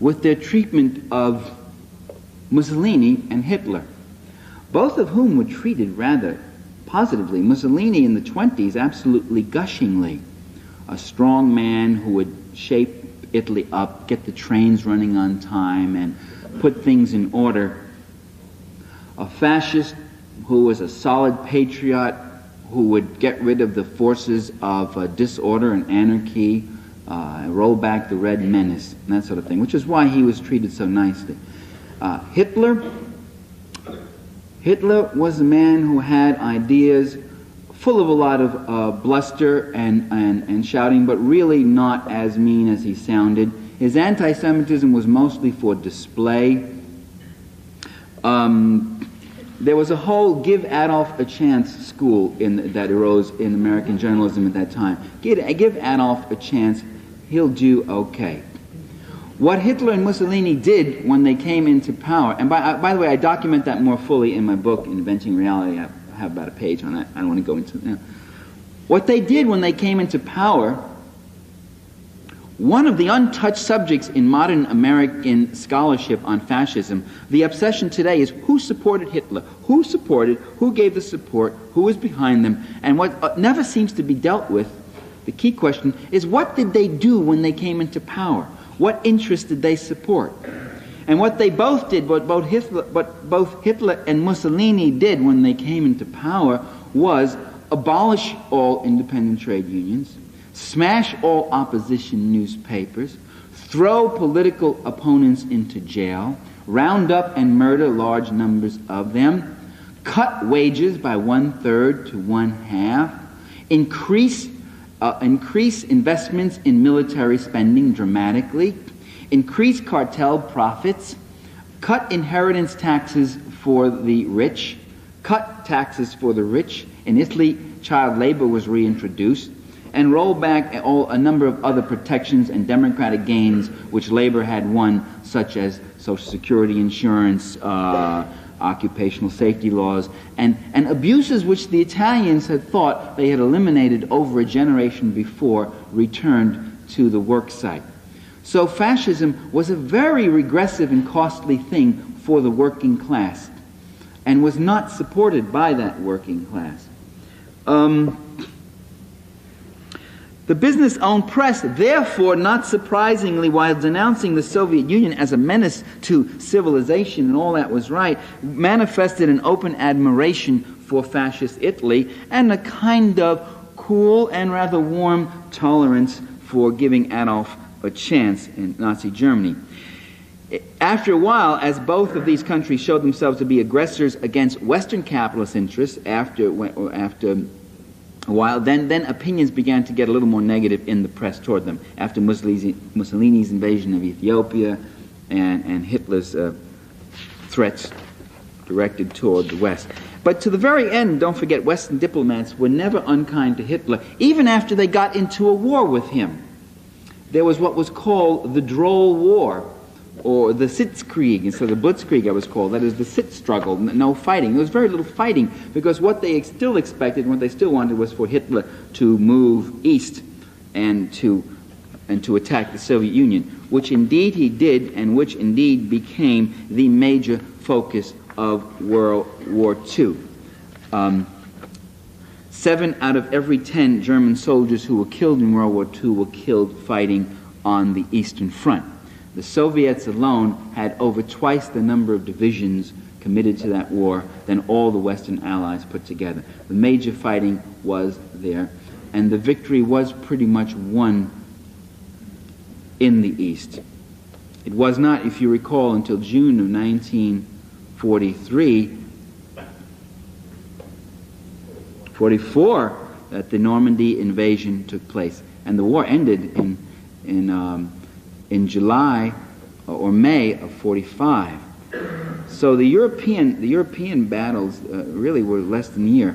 with their treatment of Mussolini and Hitler, both of whom were treated rather positively. Mussolini in the 20s absolutely gushingly, a strong man who would shape Italy up, get the trains running on time, and put things in order. A fascist who was a solid patriot, who would get rid of the forces of disorder and anarchy, roll back the Red Menace, and that sort of thing, which is why he was treated so nicely. Hitler was a man who had ideas full of a lot of bluster and shouting, but really not as mean as he sounded. His anti-Semitism was mostly for display. There was a whole give Adolf a chance school that arose in American journalism at that time. Give Adolf a chance, he'll do okay. What Hitler and Mussolini did when they came into power, and by the way, I document that more fully in my book, Inventing Reality. I have about a page on that. I don't want to go into it now. What they did when they came into power, one of the untouched subjects in modern American scholarship on fascism, the obsession today is who supported Hitler, who gave the support, who was behind them, and what never seems to be dealt with, the key question, is what did they do when they came into power? What interests did they support? And what they both did, what both Hitler and Mussolini did when they came into power, was abolish all independent trade unions, smash all opposition newspapers, throw political opponents into jail, round up and murder large numbers of them, cut wages by 1/3 to 1/2, increase investments in military spending dramatically, increase cartel profits, cut inheritance taxes for the rich, cut taxes for the rich. In Italy, child labor was reintroduced, and roll back a number of other protections and democratic gains which labor had won, such as Social Security insurance, occupational safety laws, and abuses which the Italians had thought they had eliminated over a generation before returned to the work site. So fascism was a very regressive and costly thing for the working class, and was not supported by that working class. The business-owned press, therefore, not surprisingly, while denouncing the Soviet Union as a menace to civilization and all that was right, manifested an open admiration for fascist Italy and a kind of cool and rather warm tolerance for giving Adolf a chance in Nazi Germany. After a while, as both of these countries showed themselves to be aggressors against Western capitalist interests, after a while, then opinions began to get a little more negative in the press toward them, after Mussolini's invasion of Ethiopia and Hitler's threats directed toward the West. But to the very end, don't forget, Western diplomats were never unkind to Hitler, even after they got into a war with him. There was what was called the Droll War, or the Sitzkrieg, instead of the Blitzkrieg I was called, that is the sit struggle, no fighting. There was very little fighting, because what they still expected, what they still wanted, was for Hitler to move east and to attack the Soviet Union, which indeed he did, and which indeed became the major focus of World War II. 7 out of every 10 German soldiers who were killed in World War II were killed fighting on the Eastern Front. The Soviets alone had over twice the number of divisions committed to that war than all the Western Allies put together. The major fighting was there, and the victory was pretty much won in the East. It was not, if you recall, until June of 1944 that the Normandy invasion took place, and the war ended in July or May of 45. So the European battles really were less than a year.